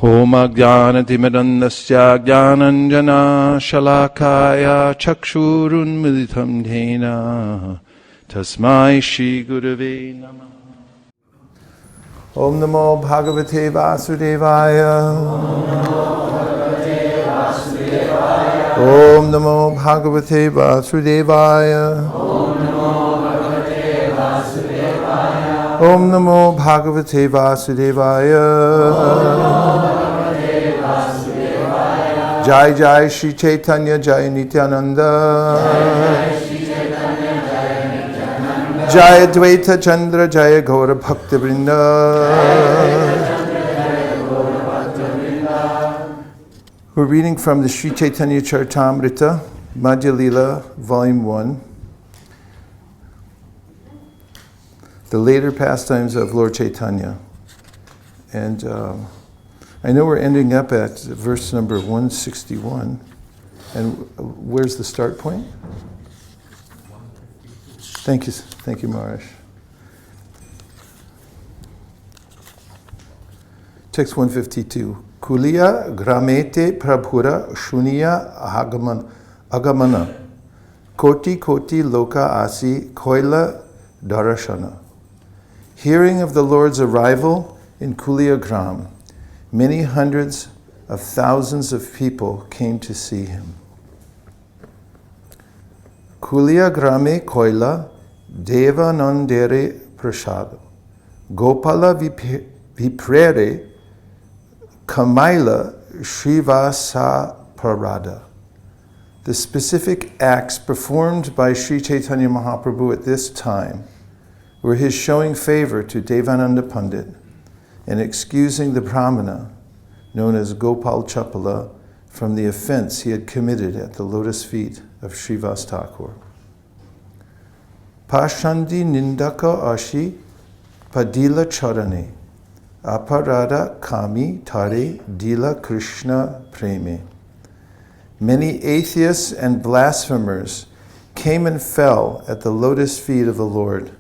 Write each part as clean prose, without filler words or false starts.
Om Ajnanatimidandasya Jnananjana Shalakaya Chakshurun Militam Dhena Tasmai Shri Gurave Namah. Om Namo Bhagavate Vasudevaya. Om Namo Bhagavate Vasudevaya. Om Namo Bhagavate Vasudevaya. Jai Jai Shri Chaitanya Jai Nityananda. Jai Dvaita Chandra Jai Gaura Bhakta Vrinda. We're reading from the Sri Caitanya-caritamrta, Madhya Lila, Volume 1. The later pastimes of Lord Chaitanya. And I know we're ending up at verse number 161. And where's the start point? Thank you, Maharaj. Text 152. Kuliya gramete prabhura shuniya agamana. Koti koti loka asi koila darashana. Hearing of the Lord's arrival in Kuliya Gram, many hundreds of thousands of people came to see him. Kuliya grame koila devanandere prasad. Gopala viprere kamaila shrivasa parada. The specific acts performed by Sri Chaitanya Mahaprabhu at this time were his showing favor to Devananda Pandit and excusing the Brahmana, known as Gopal Chapala, from the offense he had committed at the lotus feet of Srivas Thakur. Pashandi nindaka ashi padila charane, aparada kami tare dila Krishna preme. Many atheists and blasphemers came and fell at the lotus feet of the Lord,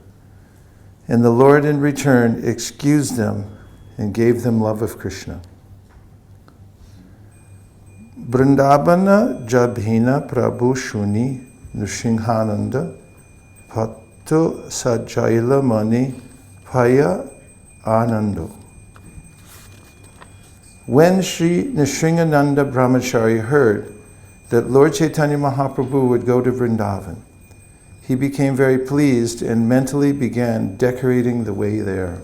and the Lord in return excused them and gave them love of Krishna. Vrindavana jabhina prabhu shuni nrsimhananda patto sajaila mani paya anando. When Sri Nrsimhananda Brahmachari heard that Lord Chaitanya Mahaprabhu would go to Vrindavan, he became very pleased and mentally began decorating the way there.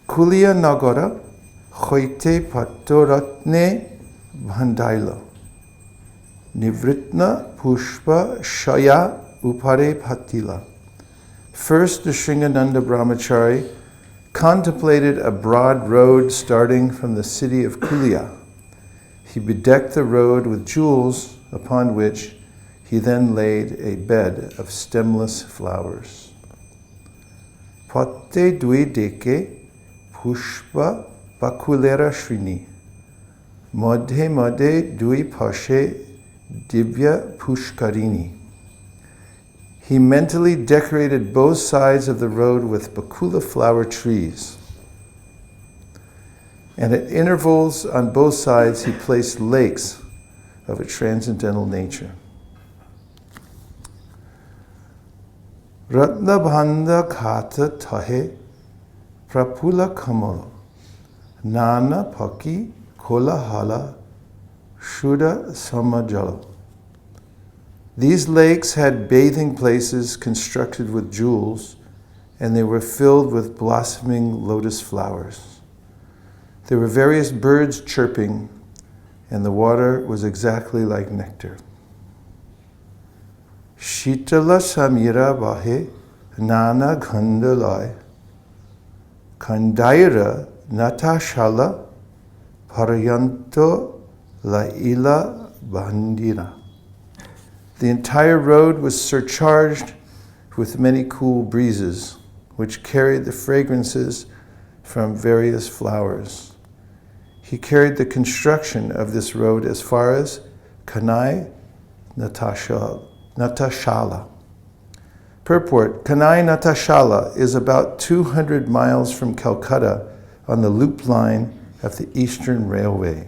Kuliya Nagara Hoite Patoratne Bhandaila Nivritna Pushpa Shaya Upare Patila. First, the Sringananda Brahmachari contemplated a broad road starting from the city of Kuliya. He bedecked the road with jewels, upon which he then laid a bed of stemless flowers. Patte dui deke pushpa bakulera shrini. Madhe madhe dui pashe divya pushkarini. He mentally decorated both sides of the road with bakula flower trees. And at intervals on both sides, he placed lakes of a transcendental nature. Ratna bhanda khata tahe prapula kamal nana paki kola hala shuddha samajala. These lakes had bathing places constructed with jewels, and they were filled with blossoming lotus flowers. There were various birds chirping, and the water was exactly like nectar. Shitala samira vahe nana ghandalai kandaira natashala parayanto laila bandira. The entire road was surcharged with many cool breezes, which carried the fragrances from various flowers. He carried the construction of this road as far as Kanai Natashala. Purport: Kanai Natashala is about 200 miles from Calcutta on the loop line of the Eastern Railway.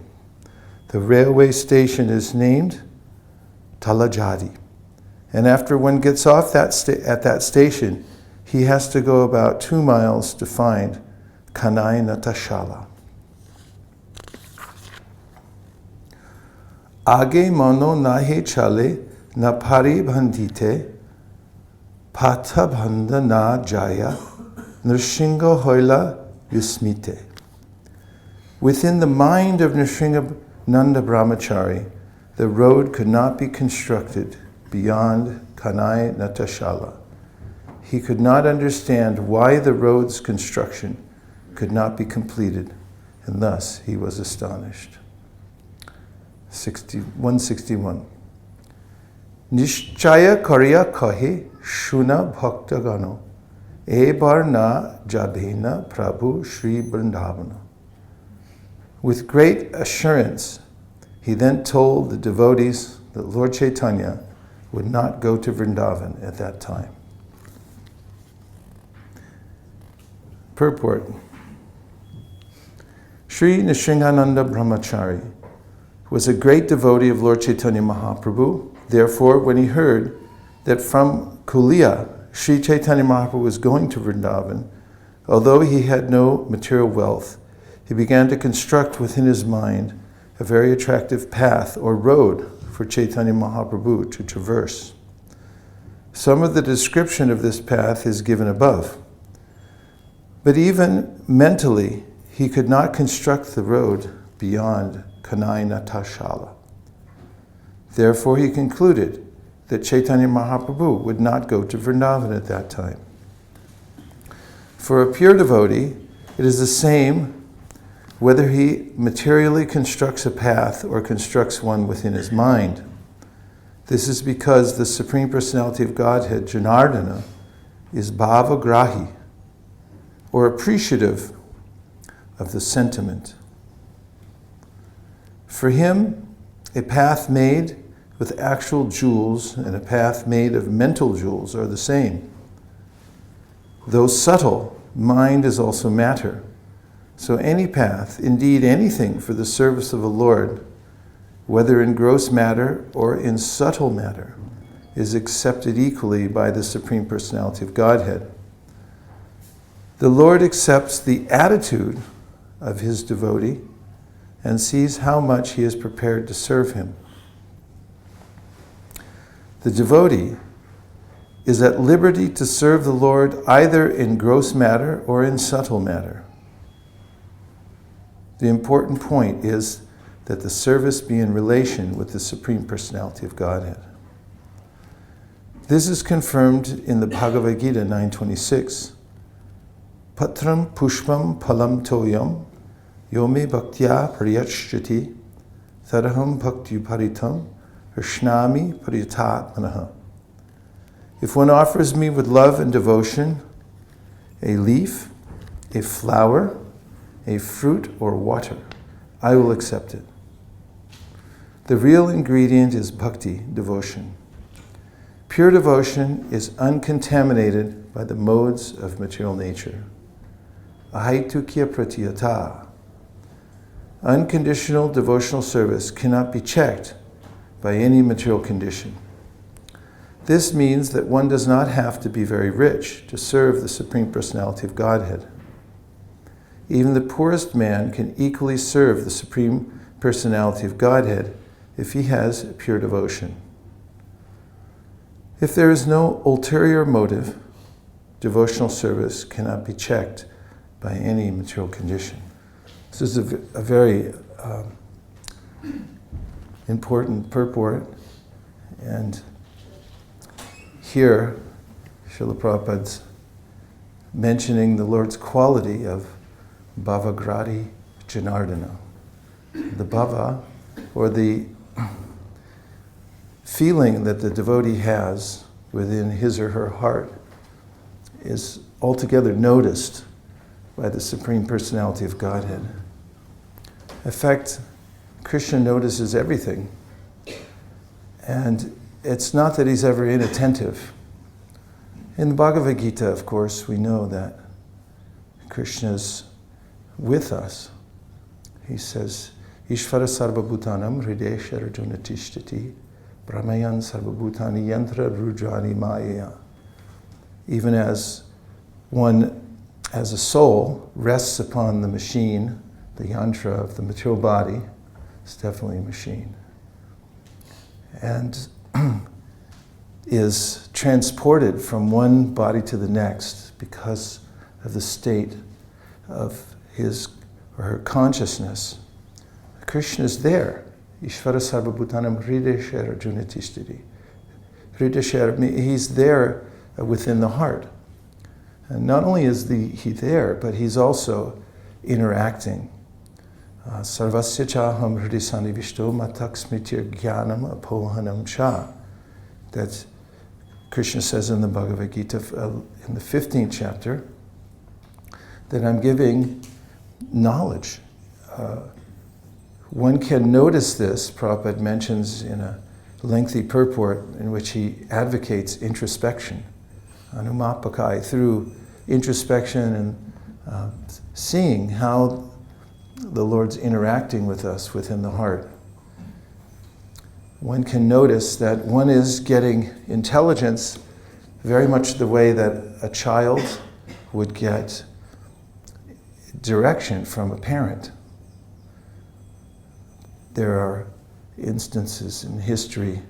The railway station is named Talajadi. And after one gets off at that station, he has to go about 2 miles to find Caitanya-caritamrta. Age mano nahe chale na pari bandhite, patha banda na jaya, nrsingha hoila vismite. Within the mind of Nrsingananda Brahmachari, the road could not be constructed beyond Caitanya-caritamrta. He could not understand why the road's construction could not be completed, and thus he was astonished. 161. Nishchaya karya kahe shuna bhaktagano, ebar na jabhena Prabhu Shri Vrindavana. With great assurance, he then told the devotees that Lord Chaitanya would not go to Vrindavan at that time. Purport. Sri Nrsingananda Brahmachari was a great devotee of Lord Chaitanya Mahaprabhu. Therefore, when he heard that from Kulia, Sri Chaitanya Mahaprabhu was going to Vrindavan, although he had no material wealth, he began to construct within his mind a very attractive path or road for Chaitanya Mahaprabhu to traverse. Some of the description of this path is given above. But even mentally, he could not construct the road beyond Caitanya-caritamrta. Therefore, he concluded that Chaitanya Mahaprabhu would not go to Vrindavan at that time. For a pure devotee, it is the same whether he materially constructs a path or constructs one within his mind. This is because the Supreme Personality of Godhead, Janardana, is bhavagrahi, or appreciative of the sentiment. For him, a path made with actual jewels and a path made of mental jewels are the same. Though subtle, mind is also matter. So any path, indeed anything for the service of the Lord, whether in gross matter or in subtle matter, is accepted equally by the Supreme Personality of Godhead. The Lord accepts the attitude of his devotee and sees how much he is prepared to serve him. The devotee is at liberty to serve the Lord either in gross matter or in subtle matter. The important point is that the service be in relation with the Supreme Personality of Godhead. This is confirmed in the Bhagavad Gita 9:26. Patram pushpam palam toyam yome bhaktya priyachyati tadaham bhakti paritam Krishnami Paritatmanaha. If one offers me with love and devotion a leaf, a flower, a fruit, or water, I will accept it. The real ingredient is bhakti, devotion. Pure devotion is uncontaminated by the modes of material nature. Ahaitukya pratiyata. Unconditional devotional service cannot be checked by any material condition. This means that one does not have to be very rich to serve the Supreme Personality of Godhead. Even the poorest man can equally serve the Supreme Personality of Godhead if he has pure devotion. If there is no ulterior motive, devotional service cannot be checked by any material condition. This is a very important purport, and here Srila Prabhupada's mentioning the Lord's quality of bhavagradi janardana. The bhava, or the feeling that the devotee has within his or her heart, is altogether noticed by the Supreme Personality of Godhead. In fact, Krishna notices everything, and it's not that he's ever inattentive. In the Bhagavad Gita, of course, we know that Krishna's with us, he says, Ishvara sarvabhutanam hridesha arjuna tishtati brahmayan sarvabhutani yantra rujani maya. Even as one, as a soul, rests upon the machine, the yantra of the material body, it's definitely a machine, and is transported from one body to the next because of the state of his or her consciousness. Krishna is there. Ishvara sarvabhutanam hridesha arjuna tishtati. Hridesha, he's there within the heart. And not only is he there, but he's also interacting. Sarvasya chaham hridisani vishto matak smritir jnanam apohanam cha. That Krishna says in the Bhagavad Gita, in the 15th chapter, that I'm giving knowledge. One can notice this, Prabhupada mentions in a lengthy purport in which he advocates introspection, anumapakai, through introspection and seeing how the Lord's interacting with us within the heart. One can notice that one is getting intelligence very much the way that a child would get direction from a parent. There are instances in history,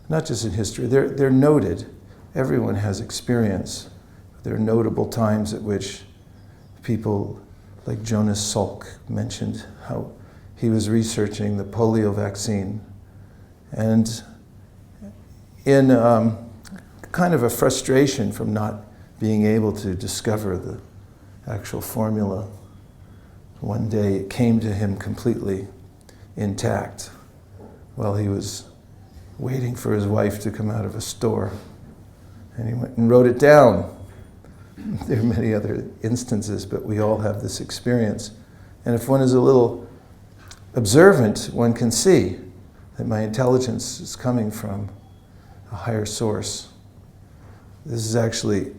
not just in history, they're noted. Everyone has experience. There are notable times at which people like Jonas Salk mentioned how he was researching the polio vaccine, and in kind of a frustration from not being able to discover the actual formula, one day it came to him completely intact while he was waiting for his wife to come out of a store. And he went and wrote it down. There are many other instances, but we all have this experience. And if one is a little observant, one can see that my intelligence is coming from a higher source. This is actually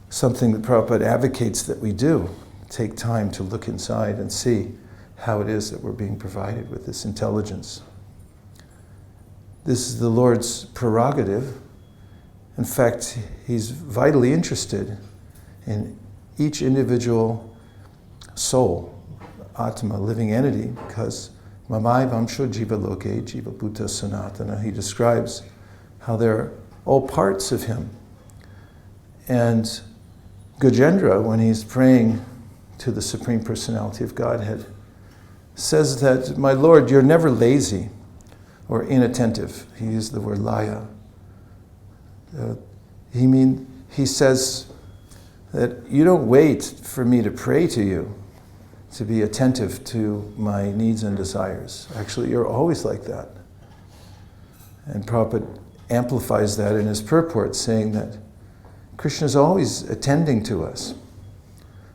something that Prabhupada advocates that we do. Take time to look inside and see how it is that we're being provided with this intelligence. This is the Lord's prerogative. In fact, he's vitally interested in each individual soul, Atma, living entity, because Mamai Vamsho Jiva Loke, Jiva Bhuta Sanatana, he describes how they're all parts of him. And Gajendra, when he's praying to the Supreme Personality of Godhead, says that, my Lord, you're never lazy or inattentive. He used the word laya. He says that you don't wait for me to pray to you, to be attentive to my needs and desires. Actually, you're always like that. And Prabhupada amplifies that in his purport, saying that Krishna is always attending to us.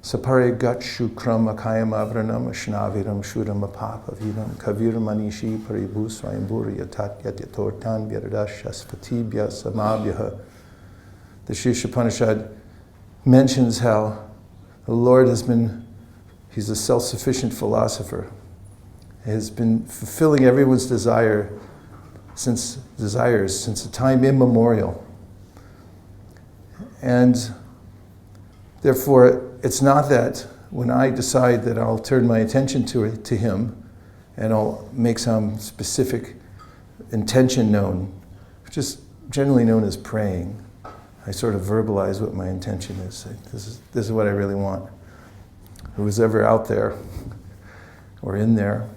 Sapare gat shukram akayam avranam ashnaviram shuram apapavidam kaviram manishi paribu swayamburi yatat yatyatortan vyaradash asvatibhya samabhyaha. The Sri Upanishad mentions how the Lord he's a self-sufficient philosopher. He has been fulfilling everyone's desires since a time immemorial. And therefore, it's not that when I decide that I'll turn my attention to him and I'll make some specific intention known, which is generally known as praying. I sort of verbalize what my intention is. This is what I really want. Who's ever out there or in there,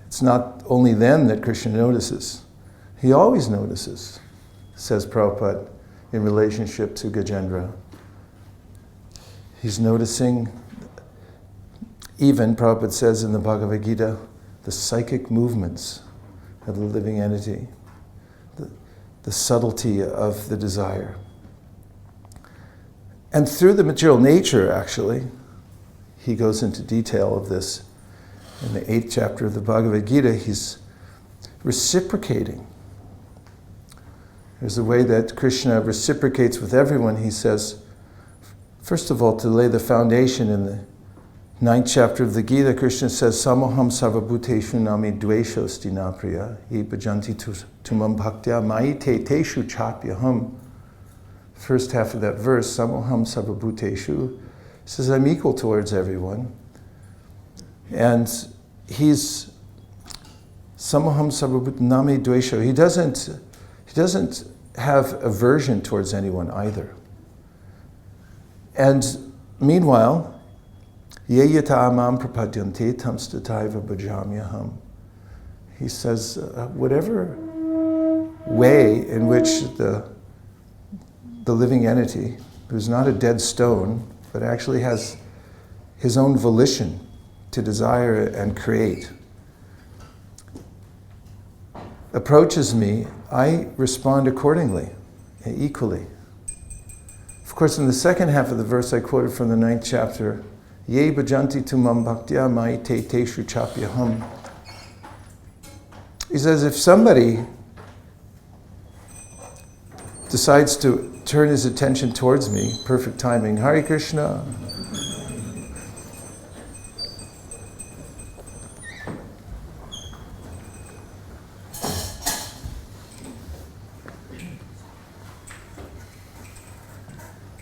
it's not only then that Krishna notices. He always notices, says Prabhupada, in relationship to Gajendra. He's noticing, even Prabhupada says in the Bhagavad Gita, the psychic movements of the living entity, the subtlety of the desire. And through the material nature, actually, he goes into detail of this. In the 8th chapter of the Bhagavad Gita, he's reciprocating. There's a way that Krishna reciprocates with everyone. He says, first of all, to lay the foundation ninth chapter of the Gita, Krishna says, Samoham sarvabhuteshu nami dveshosti na priya, ye bhajanti tumam bhaktya mai te teshu chapyaham. First half of that verse, Samoham sarvabhuteshu, says I'm equal towards everyone. And he's Samoham sarvabhut nami dvesho. He doesn't have aversion towards anyone either. And meanwhile, Ye yata amam prapadyante tamstataiva bhajamyaham. He says, whatever way in which the living entity, who's not a dead stone, but actually has his own volition to desire and create, approaches me, I respond accordingly, equally. Of course, in the second half of the verse I quoted from the ninth chapter, Ye bhajanti tumam bhaktya mai te teshu chapyaham. He says, if somebody decides to turn his attention towards me, perfect timing, Hare Krishna.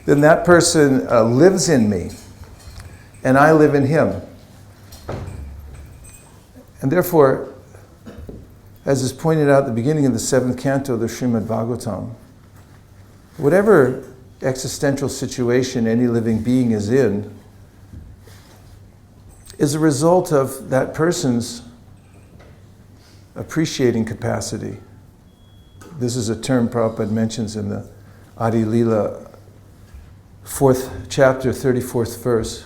Then that person lives in me, and I live in him. And therefore, as is pointed out at the beginning of the 7th canto of the Cc.Madhya.1.152-161, whatever existential situation any living being is in is a result of that person's appreciating capacity. This is a term Prabhupada mentions in the Adi Lila 4th chapter, 34th verse,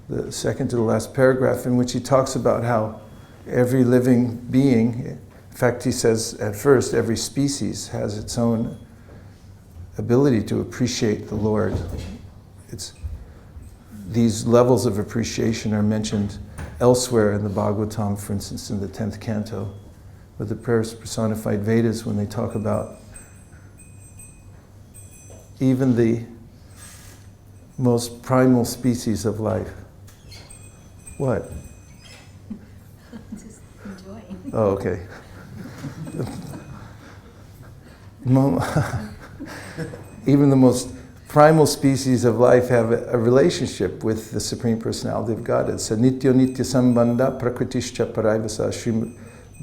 the second to the last paragraph, in which he talks about how every living being, in fact he says at first, every species has its own ability to appreciate the Lord. These levels of appreciation are mentioned elsewhere in the Bhagavatam, for instance in the 10th canto, with the prayers personified Vedas, when they talk about even the most primal species of life. What? Just enjoying. Oh, okay. Even the most primal species of life have a relationship with the Supreme Personality of Godhead. So nityo nitya sambandha prakritischa paraivasa. Sri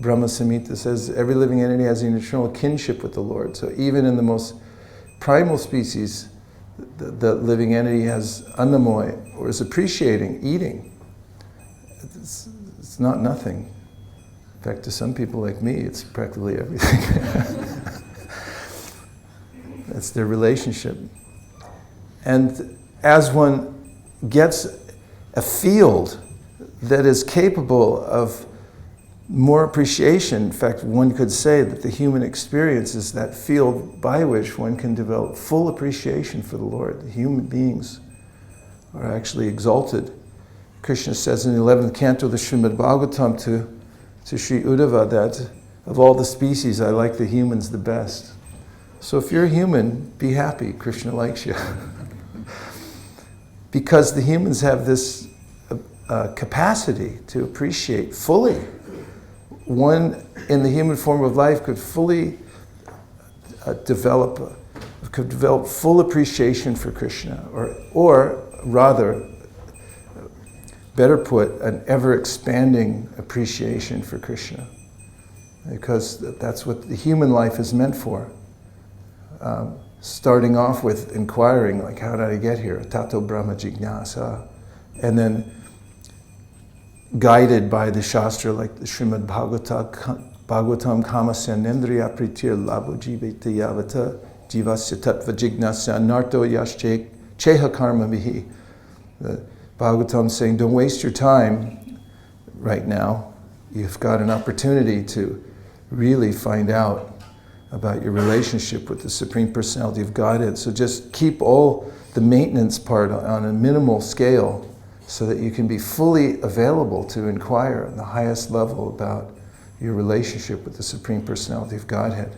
Brahma Samhita says every living entity has an eternal kinship with the Lord. So even in the most primal species, the living entity has annamoy, or is appreciating, eating. It's not nothing. In fact, to some people like me, it's practically everything. That's their relationship. And as one gets a field that is capable of more appreciation, in fact, one could say that the human experience is that field by which one can develop full appreciation for the Lord. The human beings are actually exalted. Krishna says in the 11th canto of the Cc.Madhya.1.152-161 to Sri Uddhava that of all the species, I like the humans the best. So if you're a human, be happy. Krishna likes you. Because the humans have this capacity to appreciate fully. One in the human form of life could fully develop full appreciation for Krishna, or rather, better put, an ever-expanding appreciation for Krishna, because that's what the human life is meant for. Starting off with inquiring, like, how did I get here? Tato Brahma Jignasa. And then guided by the Shastra, like the Cc.Madhya.1.152-161, Kama Sanendriya Pritir Labo Jiveta Yavata Jivasya Tattva Jignasa Narto Yash Cheha Karma Vihi. The Bhagavatam saying, don't waste your time right now. You've got an opportunity to really find out about your relationship with the Supreme Personality of Godhead. So just keep all the maintenance part on a minimal scale so that you can be fully available to inquire on the highest level about your relationship with the Supreme Personality of Godhead.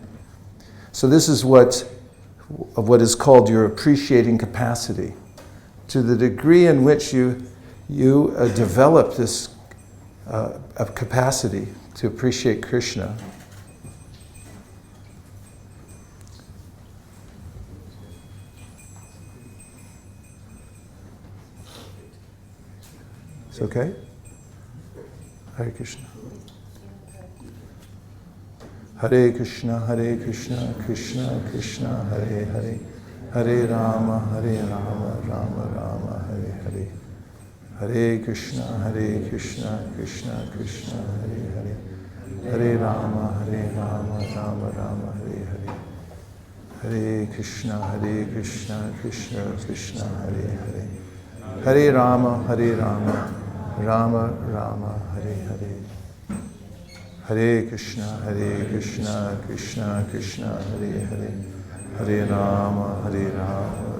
So this is what is called your appreciating capacity. To the degree in which you you develop this capacity to appreciate Krishna. It's okay? Hare Krishna. Hare Krishna, Krishna Krishna, Hare Hare. Hare Rama, Rama Rama, Hare Hare. Hare Krishna, Krishna Krishna, Hare Hare. Hare Rama, Rama Rama, Hare Hare. Hare Krishna, Krishna Krishna, Hare Hare. Hare Rama, Rama Rama, Hare Hare. Hare Krishna, Krishna Krishna, Hare Hare. Hare Rama,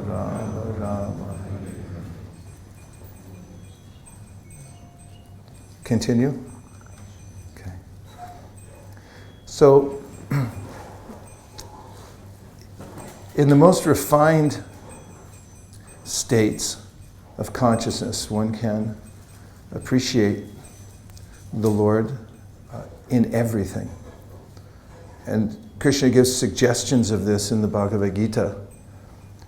Rama Rama. Continue? Okay. So, in the most refined states of consciousness, one can appreciate the Lord in everything. And Krishna gives suggestions of this in the Bhagavad Gita.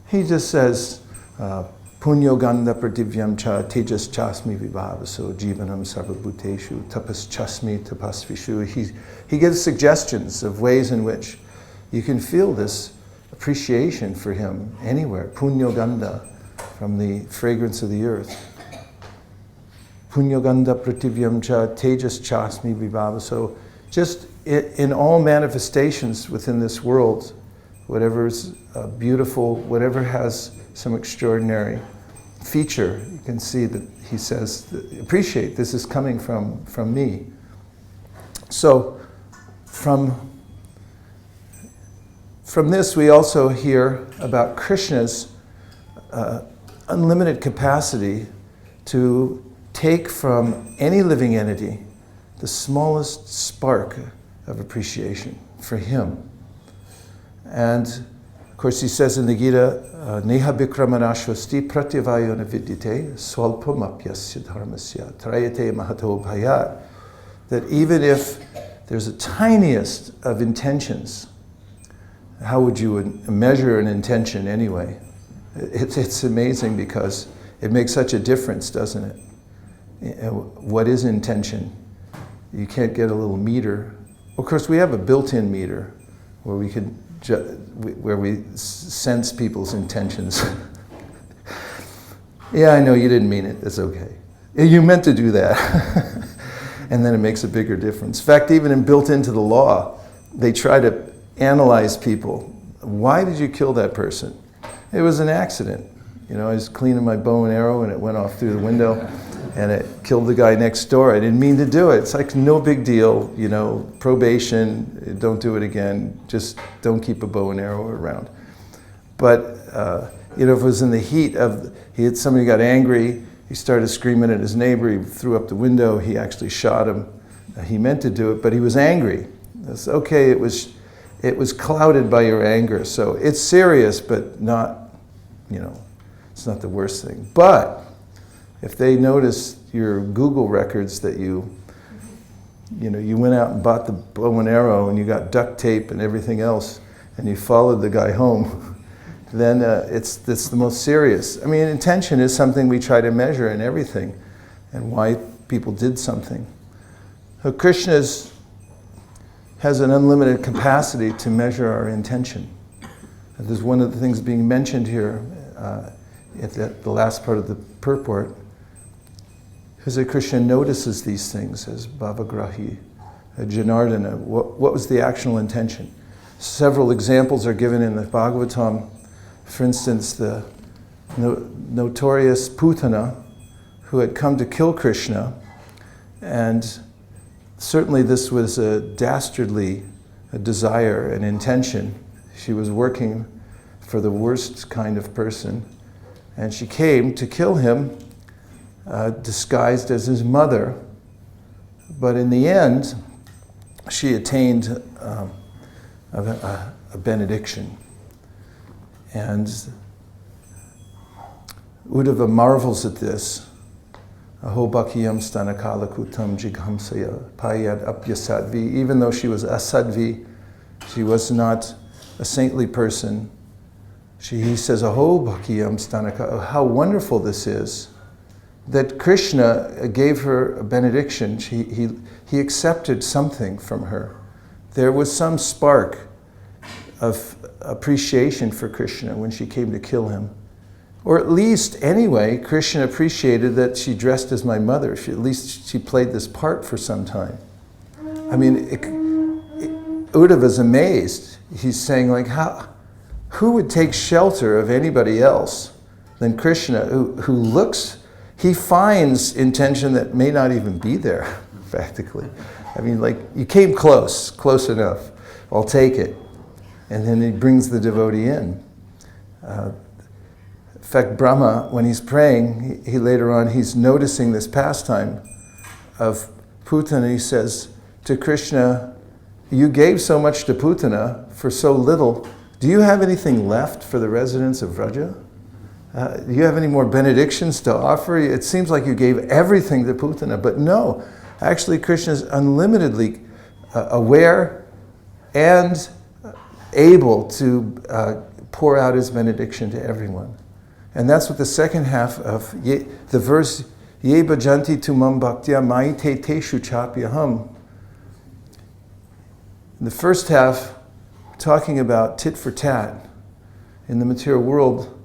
He just says, Punyo gandha prativyam cha tejas chasmi vibhavaso jivanam sarvabhuteshu tapas chasmi tapasvishu. He gives suggestions of ways in which you can feel this appreciation for him anywhere. Punyo gandha, from the fragrance of the earth. Punyo gandha prativyam cha tejas chasmi vibhavaso. Just in all manifestations within this world, whatever's beautiful, whatever has some extraordinary feature, you can see that he says, appreciate, this is coming from me. So from this we also hear about Krishna's unlimited capacity to take from any living entity the smallest spark of appreciation for him. And of course he says in the Gita, Neha bikramanashvasti pratyavayona vidyate swalpamapyasya dharmasya trayate mahato bhayat. That even if there's the tiniest of intentions, how would you measure an intention anyway? It's amazing because it makes such a difference, doesn't it? What is intention? You can't get a little meter. Of course, we have a built-in meter where we can where we sense people's intentions. Yeah, I know you didn't mean it. That's okay. You meant to do that. And then it makes a bigger difference. In fact, even built into the law, they try to analyze people. Why did you kill that person? It was an accident. You know, I was cleaning my bow and arrow and it went off through the window. And it killed the guy next door. I didn't mean to do it. It's like no big deal, you know, probation, don't do it again, just don't keep a bow and arrow around. But, you know, if it was in the heat of, somebody got angry, he started screaming at his neighbor, he threw up the window, he actually shot him. He meant to do it, but he was angry. It's okay, it was clouded by your anger. So it's serious, but not, you know, it's not the worst thing. But if they notice your Google records that you went out and bought the bow and arrow and you got duct tape and everything else and you followed the guy home, then it's the most serious. I mean, intention is something we try to measure in everything and why people did something. So Krishna has an unlimited capacity to measure our intention. And there's one of the things being mentioned here at the last part of the purport. Because Krishna notices these things as Bhavagrahi, Janardana. What was the actual intention? Several examples are given in the Bhagavatam. For instance, the notorious Putana, who had come to kill Krishna, and certainly this was a dastardly desire and intention. She was working for the worst kind of person, and she came to kill him, disguised as his mother, but in the end, she attained a benediction. And Uddhava marvels at this. Aho bhakiyam stanakala kutam jighamsaya payad apyasadvi. Even though she was asadvi, she was not a saintly person. He says, Aho bhakiyam stanakala. How wonderful this is that Krishna gave her a benediction. He accepted something from her. There was some spark of appreciation for Krishna when she came to kill him. Or at least, anyway, Krishna appreciated that she dressed as my mother. At least she played this part for some time. I mean, Uddhava's amazed. He's saying, like, who would take shelter of anybody else than Krishna, who looks, he finds intention that may not even be there, practically. I mean, like, you came close enough. I'll take it. And then he brings the devotee in. In fact, Brahma, when he's praying, he later on, he's noticing this pastime of Putana. He says to Krishna, you gave so much to Putana for so little. Do you have anything left for the residents of Vraja? Do you have any more benedictions to offer? It seems like you gave everything to Putana, but no. Actually, Krishna is unlimitedly aware and able to pour out his benediction to everyone. And that's what the second half of the verse, Ye bhajanti tumam bhaktya maite teshu chapyaham. In the first half, talking about tit for tat. In the material world,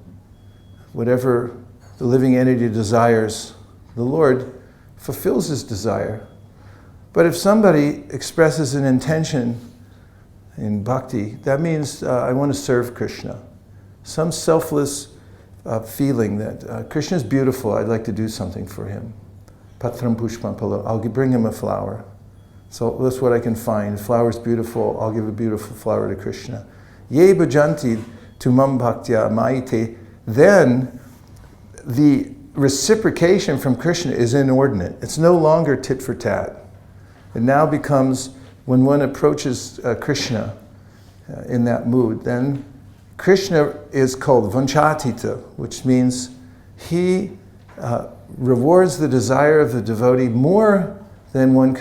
whatever the living entity desires, the Lord fulfills his desire. But if somebody expresses an intention in bhakti, that means I want to serve Krishna. Some selfless feeling that Krishna is beautiful, I'd like to do something for him. Patram pushpam palo, I'll bring him a flower. So that's what I can find. Flower's beautiful, I'll give a beautiful flower to Krishna. Ye bhajanti tumam bhaktya maite. Then the reciprocation from Krishna is inordinate. It's no longer tit for tat. It now becomes, when one approaches Krishna in that mood, then Krishna is called vanchatita, which means he rewards the desire of the devotee more than one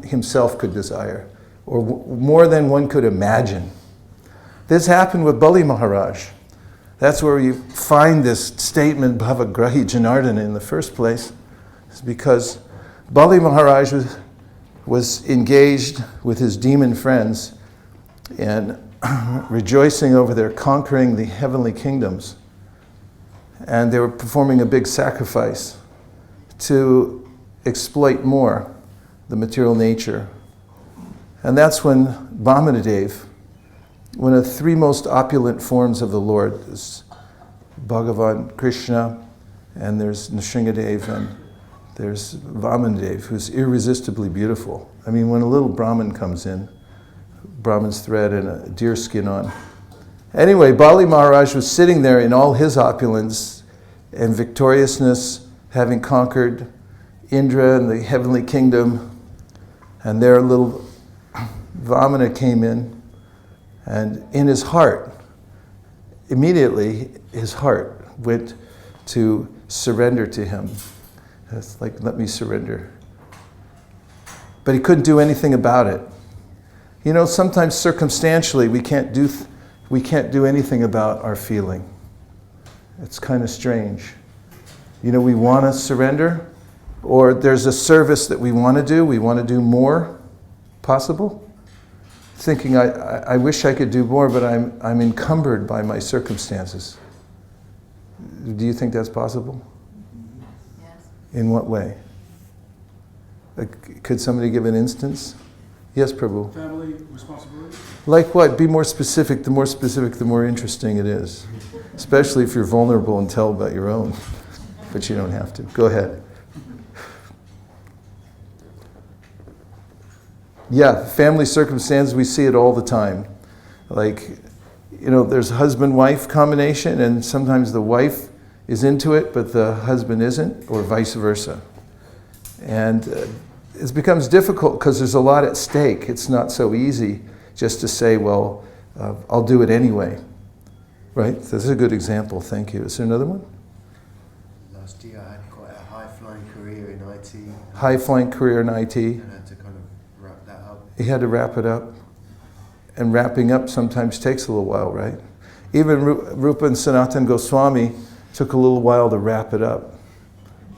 himself could desire, or more than one could imagine. This happened with Bali Maharaj. That's where you find this statement, Bhavagrahi Janardana, in the first place. It's because Bali Maharaj was engaged with his demon friends and rejoicing over their conquering the heavenly kingdoms. And they were performing a big sacrifice to exploit more the material nature. And that's when Vamanadev, one of the three most opulent forms of the Lord, is Bhagavan Krishna, and there's Nrsingadev, and there's Vamanadev, who's irresistibly beautiful. I mean, when a little Brahmin comes in, Brahmin's thread and a deer skin on. Anyway, Bali Maharaj was sitting there in all his opulence and victoriousness, having conquered Indra and the heavenly kingdom, and their little Vamana came in, and in his heart, immediately his heart went to surrender to him. It's like, let me surrender. But he couldn't do anything about it. You know, sometimes circumstantially we can't do anything about our feeling. It's kind of strange. You know, we want to surrender, or there's a service that we want to do more possible. Thinking, I wish I could do more, but I'm encumbered by my circumstances. Do you think that's possible? Yes. In what way? Could somebody give an instance? Yes, Prabhu. Family responsibility? Like what? Be more specific. The more interesting it is. Especially if you're vulnerable and tell about your own. But you don't have to. Go ahead. Yeah, family circumstances, we see it all the time. Like, you know, there's a husband-wife combination, and sometimes the wife is into it, but the husband isn't, or vice versa. And it becomes difficult because there's a lot at stake. It's not so easy just to say, well, I'll do it anyway. Right? This is a good example. Thank you. Is there another one? Last year I had quite a high-flying high-flying career in IT. And had to kind of wrap that up. He had to wrap it up. And wrapping up sometimes takes a little while, right? Even Rupa and Sanatana Goswami took a little while to wrap it up.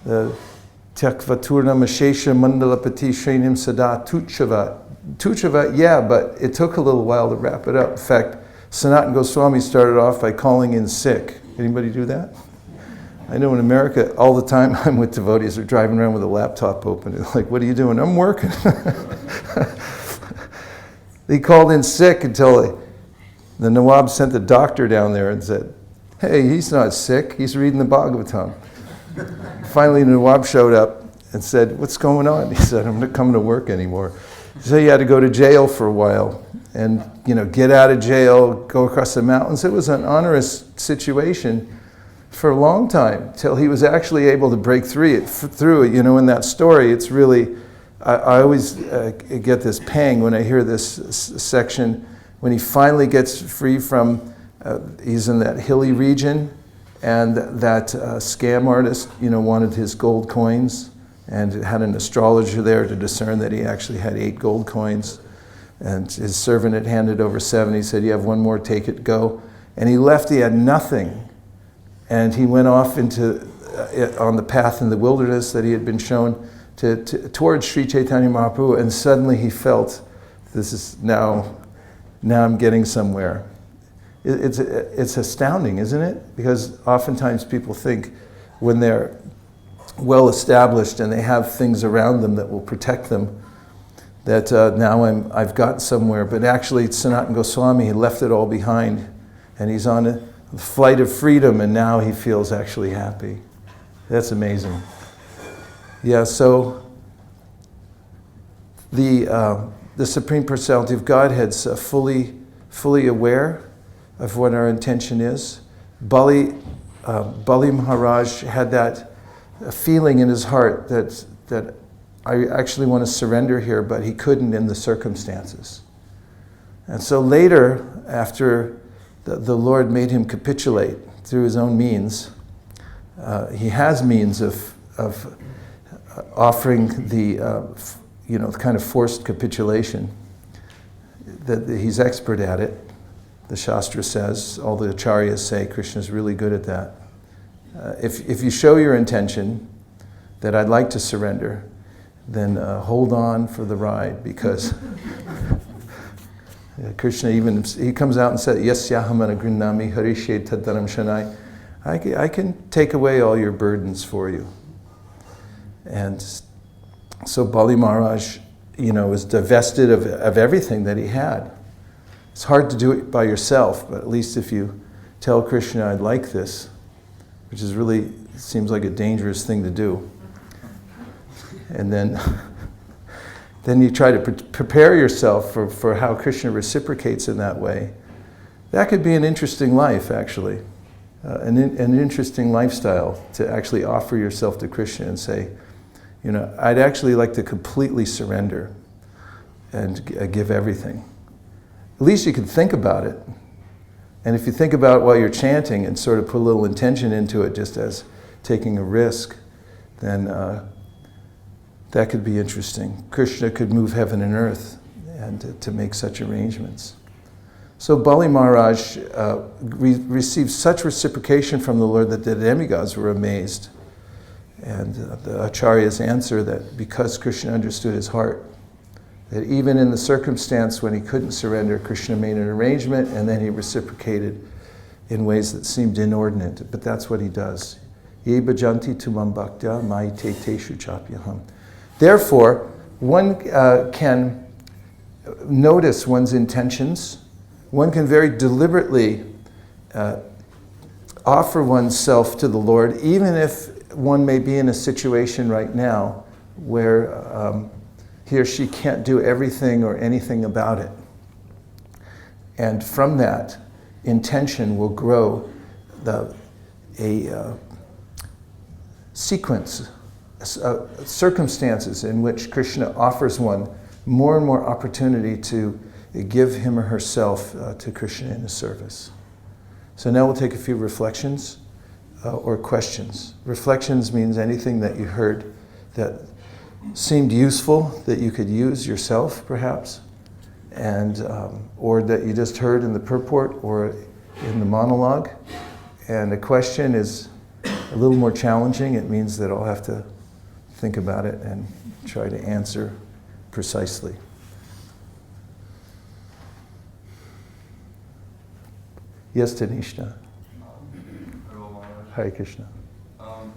Tyakvaturna Mashesha Mandalapati Shrenim Sada Tuchava. Tuchava, yeah, but it took a little while to wrap it up. In fact, Sanatana Goswami started off by calling in sick. Anybody do that? I know in America, all the time I'm with devotees, they're driving around with a laptop open. They're like, what are you doing? I'm working. He called in sick until the Nawab sent the doctor down there and said, hey, he's not sick, he's reading the Bhagavatam. Finally, the Nawab showed up and said, what's going on? He said, I'm not coming to work anymore. So he had to go to jail for a while and, get out of jail, go across the mountains. It was an onerous situation for a long time, till he was actually able to break through it. In that story, it's really, I always get this pang when I hear this section, when he finally gets free from, he's in that hilly region, and that scam artist, wanted his gold coins, and had an astrologer there to discern that he actually had 8 gold coins. And his servant had handed over 7. He said, you have 1 more, take it, go. And he left, he had nothing. And he went off into on the path in the wilderness that he had been shown towards Sri Chaitanya Mahaprabhu, and suddenly he felt, this is now I'm getting somewhere. It's astounding, isn't it? Because oftentimes people think when they're well established and they have things around them that will protect them, that now I've got somewhere. But actually, Sanatana Goswami, he left it all behind, and he's on a flight of freedom, and now he feels actually happy. That's amazing. Yeah, so the Supreme Personality of Godhead's fully aware of what our intention is. Bali Maharaj had that feeling in his heart that I actually want to surrender here, but he couldn't in the circumstances. And so later, after the Lord made him capitulate through his own means, he has means of offering the kind of forced capitulation. That he's expert at it. The Shastra says, all the acharyas say, Krishna's really good at that. If you show your intention that I'd like to surrender, then hold on for the ride, because Krishna he comes out and says, Yasyahamana Grinnami Harishe Taddanam Shanai. I can take away all your burdens for you. And so Bali Maharaj, was divested of everything that he had. It's hard to do it by yourself, but at least if you tell Krishna, I'd like this, which is really, seems like a dangerous thing to do. And then you try to prepare yourself for how Krishna reciprocates in that way. That could be an interesting life, actually. An interesting lifestyle to actually offer yourself to Krishna and say, I'd actually like to completely surrender and give everything. At least you can think about it. And if you think about it while you're chanting and sort of put a little intention into it just as taking a risk, then that could be interesting. Krishna could move heaven and earth and to make such arrangements. So Bali Maharaj received such reciprocation from the Lord that the demigods were amazed. And the acharyas answer that because Krishna understood his heart, that even in the circumstance when he couldn't surrender, Krishna made an arrangement and then he reciprocated in ways that seemed inordinate. But that's what he does. Ye bhajanti tumam bhaktya mai te teshu chapyaham. Therefore, one can notice one's intentions. One can very deliberately offer oneself to the Lord, even if one may be in a situation right now where he or she can't do everything or anything about it. And from that, intention will grow a sequence, circumstances in which Krishna offers one more and more opportunity to give him or herself to Krishna in his service. So now we'll take a few reflections or questions. Reflections means anything that you heard that seemed useful that you could use yourself, perhaps, and or that you just heard in the purport or in the monologue. And a question is a little more challenging. It means that I'll have to think about it and try to answer precisely. Yes, Tanishna. Hare Krishna.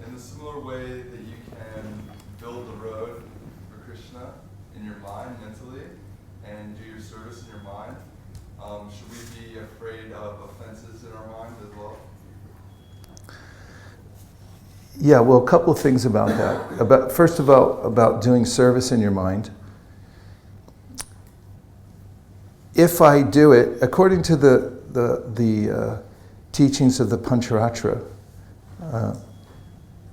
In a similar way that you can build the road for Krishna in your mind mentally and do your service in your mind, should we be afraid of offenses in our mind as well? Yeah, well, a couple of things about that. First of all, about doing service in your mind. If I do it, according to the teachings of the Pancharatra,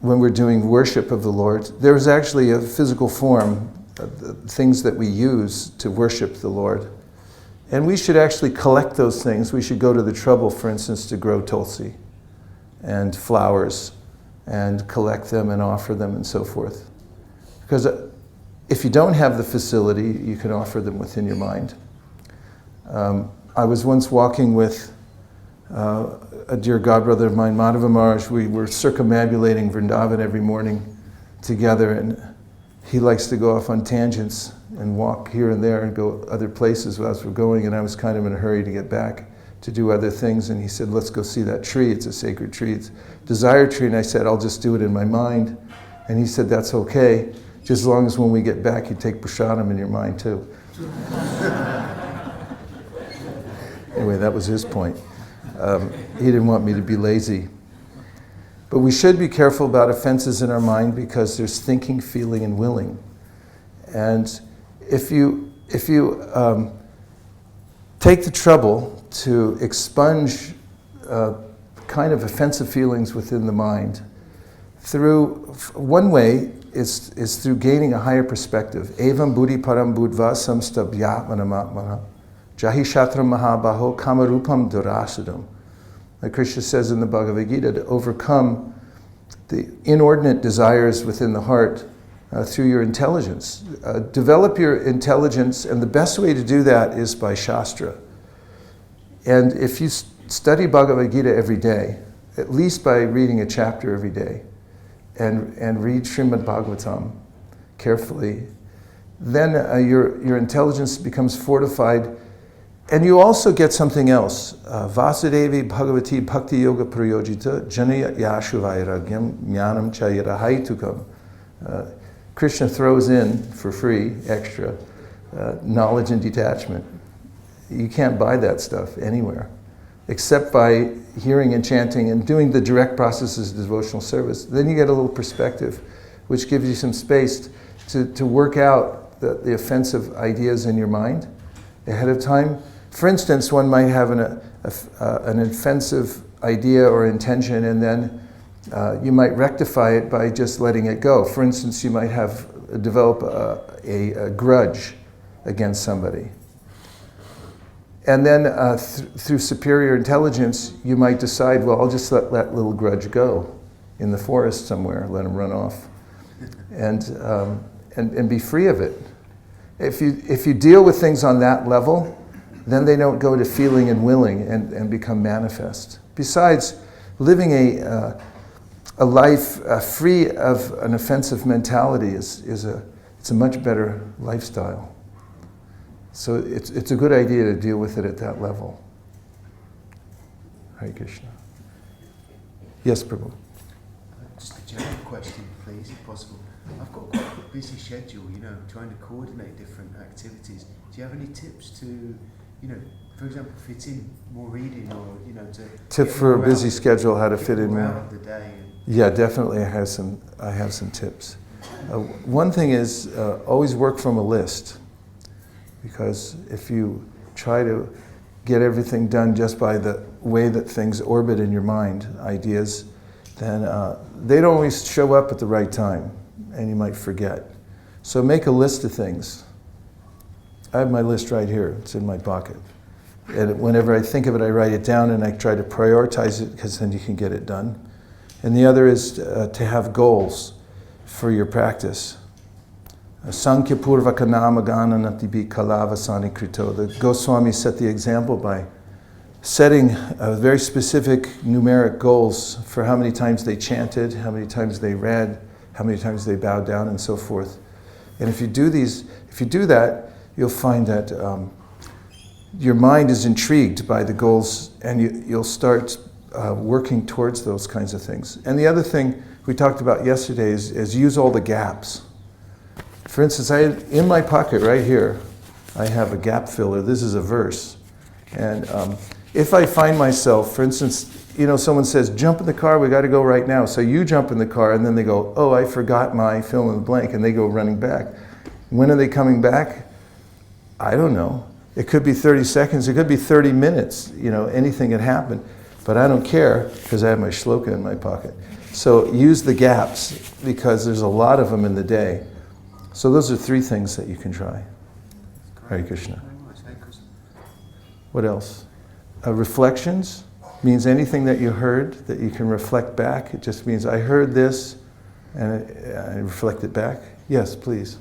when we're doing worship of the Lord, there's actually a physical form of the things that we use to worship the Lord. And we should actually collect those things. We should go to the trouble, for instance, to grow tulsi and flowers and collect them and offer them and so forth. Because if you don't have the facility, you can offer them within your mind. I was once walking with a dear godbrother of mine, Madhava Maharaj. We were circumambulating Vrindavan every morning together, and he likes to go off on tangents and walk here and there and go other places as we're going, and I was kind of in a hurry to get back to do other things, and he said, let's go see that tree. It's a sacred tree. It's a desire tree. And I said, I'll just do it in my mind. And he said, that's okay, just as long as when we get back you take prasadam in your mind too. Anyway, that was his point. He didn't want me to be lazy. But we should be careful about offenses in our mind because there's thinking, feeling, and willing. And if you take the trouble to expunge kind of offensive feelings within the mind, one way is through gaining a higher perspective. Evam buddhi param buddva samstabhyatmanamatmana jahi shatram mahabaho kamarupam durasadam. Like Krishna says in the Bhagavad Gita, to overcome the inordinate desires within the heart through your intelligence. Develop your intelligence, and the best way to do that is by Shastra. And if you study Bhagavad Gita every day, at least by reading a chapter every day, and read Srimad-Bhagavatam carefully, then your intelligence becomes fortified. And you also get something else. Vasudevi Bhagavati Bhakti Yoga Prayojita Janaya Yashu Vairagyam Jnanam Chayara Haitukam. Krishna throws in, for free, extra, knowledge and detachment. You can't buy that stuff anywhere, except by hearing and chanting and doing the direct processes of devotional service. Then you get a little perspective, which gives you some space to work out the offensive ideas in your mind ahead of time. For instance, one might have an offensive idea or intention, and then you might rectify it by just letting it go. For instance, you might develop a grudge against somebody. And then through superior intelligence, you might decide, well, I'll just let that little grudge go in the forest somewhere, let him run off, and be free of it. If you deal with things on that level, then they don't go to feeling and willing and become manifest. Besides, living a life free of an offensive mentality it's a much better lifestyle. So it's a good idea to deal with it at that level. Hare Krishna. Yes, Prabhu. Just a general question, please, if possible. I've got quite a busy schedule, trying to coordinate different activities. Do you have any tips to, for example, fit in more reading or, to... Tip for a busy schedule, how to fit in more. The day. Yeah, definitely I have some tips. One thing is always work from a list. Because if you try to get everything done just by the way that things orbit in your mind, ideas, then they don't always show up at the right time, and you might forget. So make a list of things. I have my list right here. It's in my pocket. And whenever I think of it, I write it down, and I try to prioritize it, because then you can get it done. And the other is to have goals for your practice. Sankhya Purvaka Namagana Natibi Kalavasani Krito. The Goswami set the example by setting very specific numeric goals for how many times they chanted, how many times they read, how many times they bowed down, and so forth. And if you do that, you'll find that your mind is intrigued by the goals, and you'll start working towards those kinds of things. And the other thing we talked about yesterday is use all the gaps. For instance, in my pocket right here, I have a gap filler. This is a verse. And if I find myself, for instance, someone says, jump in the car, we got to go right now. So you jump in the car, and then they go, oh, I forgot my fill in the blank, and they go running back. When are they coming back? I don't know. It could be 30 seconds, it could be 30 minutes, anything can happen. But I don't care, because I have my shloka in my pocket. So use the gaps, because there's a lot of them in the day. So those are 3 things that you can try. Hare Krishna. What else? Reflections means anything that you heard that you can reflect back. It just means I heard this and I reflect it back. Yes, please.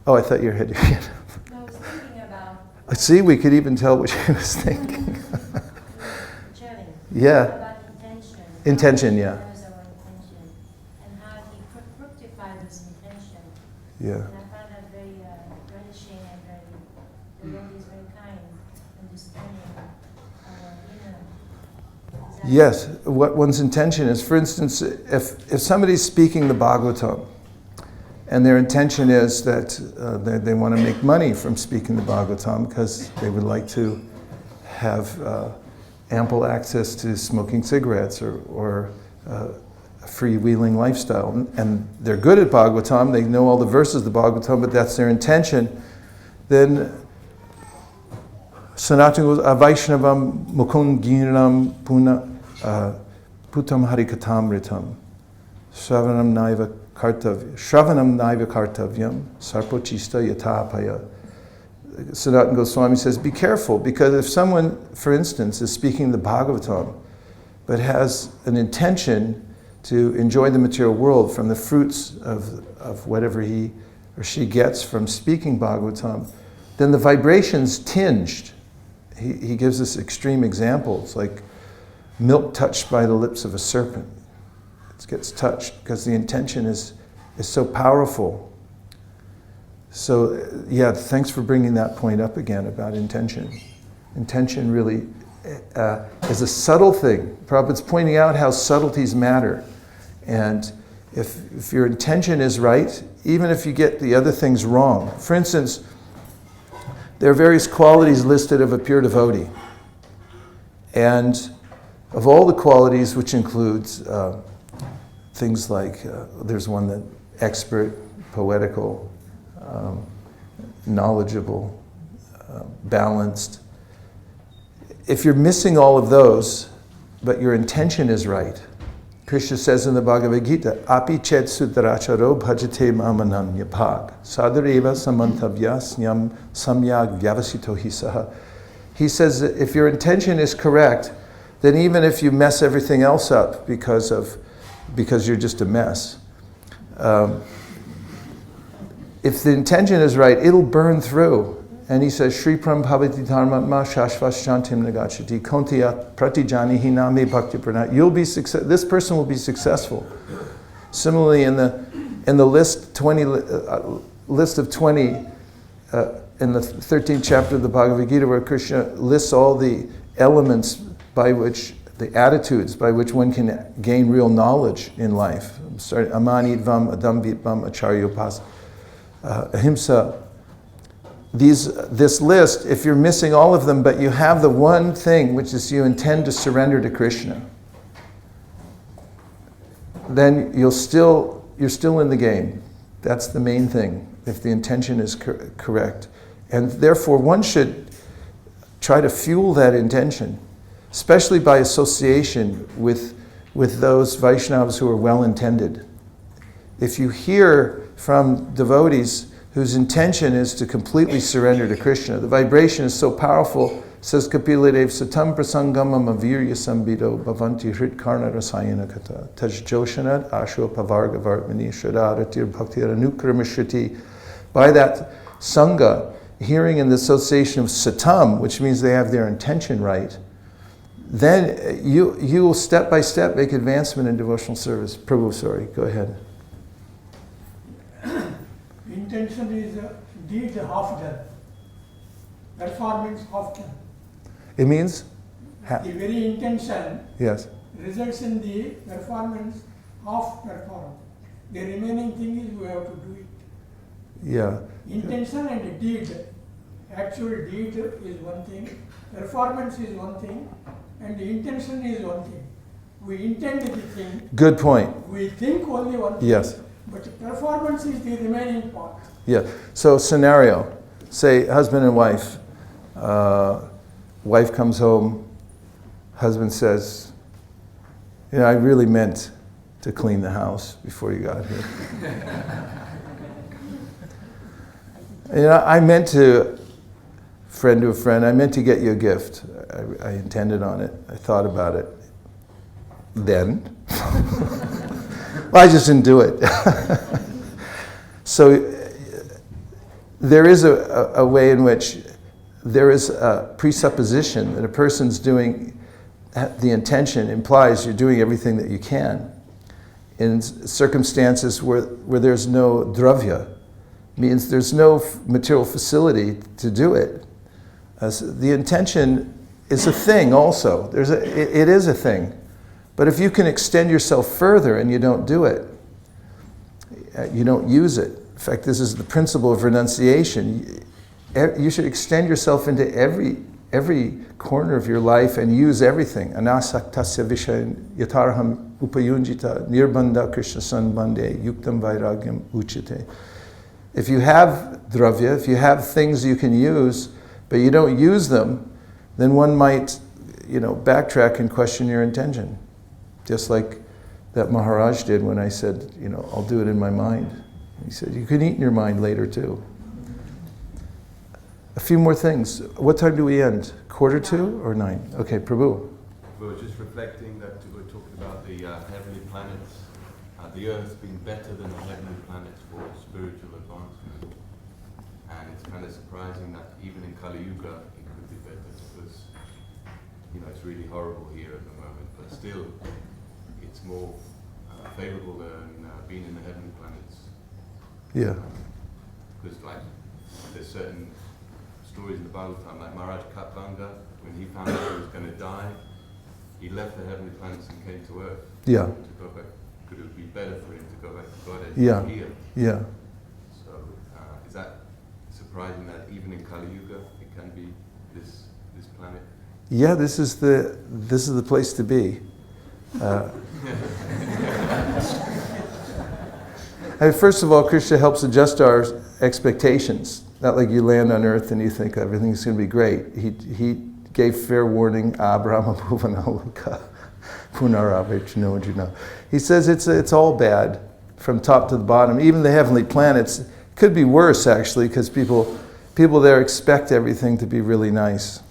Oh, I thought you had your hand up. I was thinking about See, we could even tell what she was thinking. chatting. Yeah. About intention. Intention, yeah. How he knows our intention, and how he fructified his intention. Yeah. And I find that very relishing and the Lord is very kind, understanding our inner desires. Yes, what one's intention is. For instance, if somebody's speaking the Bhagavatam, and their intention is that they want to make money from speaking the Bhagavatam because they would like to have ample access to smoking cigarettes or a freewheeling lifestyle. And they're good at Bhagavatam, they know all the verses of the Bhagavatam, but that's their intention. Then Sanatana Vaishnavam Mukund Giranam Putam Harikatamritam Shravanam Naiva Kartavyam Sarpochista Yatapaya. Sanatana Goswami says, be careful, because if someone, for instance, is speaking the Bhagavatam, but has an intention to enjoy the material world from the fruits of whatever he or she gets from speaking Bhagavatam, then the vibration's tinged. He gives us extreme examples, like milk touched by the lips of a serpent. It gets touched because the intention is so powerful. So, yeah, thanks for bringing that point up again about intention. Intention really is a subtle thing. Prabhupada's pointing out how subtleties matter. And if your intention is right, even if you get the other things wrong. For instance, there are various qualities listed of a pure devotee. And of all the qualities, which includes things like, there's one that expert, poetical, knowledgeable, balanced. If you're missing all of those, but your intention is right, Krishna says in the Bhagavad Gita, Api chet sudaracharo bhajate mamananya bhag sadareva samantavyas nyam samyag vyavasito hisaha. He says that if your intention is correct, then even if you mess everything else up because you're just a mess, if the intention is right, it'll burn through. And he says, Shri Pram Bhavati Dharmatma Shashvas Shantim Nagachati Kontiya Pratijani Hiname Bhakti Pranat. You'll be this person will be successful. Similarly, in the list of 20 in the 13th chapter of the Bhagavad Gita, where Krishna lists all the elements by which, the attitudes by which one can gain real knowledge in life. Amanidvam, Adambitvam, Acharyopas, Ahimsa. This list, if you're missing all of them, but you have the one thing, which is you intend to surrender to Krishna, then you're still in the game. That's the main thing, if the intention is correct. And therefore, one should try to fuel that intention, especially by association with those Vaishnavas who are well-intended. If you hear from devotees whose intention is to completely surrender to Krishna, the vibration is so powerful, Says Kapiladev, Satam prasangamam avirya sambido bhavanti hrit karna rasayana kata taj joshanad asho pavarga vartmani shadaratir bhaktir anukramashati. By that sangha, hearing in the association of satam, which means they have their intention right, then you will step by step make advancement in devotional service. Prabhu, sorry, go ahead. Intention is deed half done. Performance half done. It means? The very intention Yes. results in the performance half performed. The remaining thing is we have to do it. Yeah. Intention and deed. Actual deed is one thing, performance is one thing, and the intention is one thing. We intend the thing. Good point. We think only one thing. Yes. But performance is the remaining part. Yeah. So scenario, say husband and wife. Wife comes home, husband says, I really meant to clean the house before you got here. I meant to, friend to a friend, I meant to get you a gift. I intended on it. I thought about it. Then. Well, I just didn't do it. So there is a way in which there is a presupposition that a person's doing, the intention implies you're doing everything that you can. In circumstances where there's no dravya, means there's no material facility to do it. So the intention is a thing also. It is a thing. But if you can extend yourself further and you don't do it, you don't use it. In fact, this is the principle of renunciation. You should extend yourself into every corner of your life and use everything. Anasaktasya vishayan yatarham upayunjita nirbandha krishna sanbande yuktam vairagyam uchite. If you have dravya, if you have things you can use, but you don't use them, then one might, backtrack and question your intention. Just like that Maharaj did when I said, I'll do it in my mind. He said, you can eat in your mind later too. A few more things. What time do we end? 8:45 or 9? Okay, Prabhu. We were just reflecting that we were talking about the heavenly planets, the Earth being better than the heavenly planets for spiritual advancement. And it's kind of surprising that even in Kali Yuga it could be better because, it's really horrible here at the moment, but still it's more favorable than being in the heavenly planets. Yeah. Because there's certain stories in the Bhagavatam, like Maharaj Katvanga, when he found out he was going to die, he left the heavenly planets and came to Earth. Yeah. To go back. Could it be better for him to go back to God as Yeah. here? Yeah. So is that surprising that even in Kali Yuga it can be this planet? Yeah, this is the place to be. First of all, Krishna helps adjust our expectations. Not like you land on earth and you think everything's going to be great. He gave fair warning. Abraham bhuvanaloka punarabhichnojuna. He says it's all bad from top to the bottom. Even the heavenly planets could be worse actually, because people there expect everything to be really nice.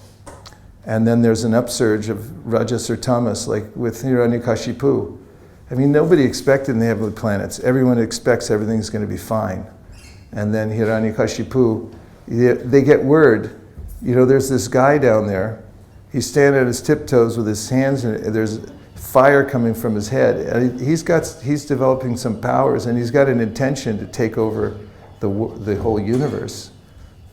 And then there's an upsurge of rajas or tamas, like with Hiranyakashipu. I mean, nobody expected in the heavenly planets. Everyone expects everything's going to be fine. And then Hiranyakashipu, they get word, there's this guy down there. He's standing on his tiptoes with his hands, and there's fire coming from his head. And he's developing some powers, and he's got an intention to take over the whole universe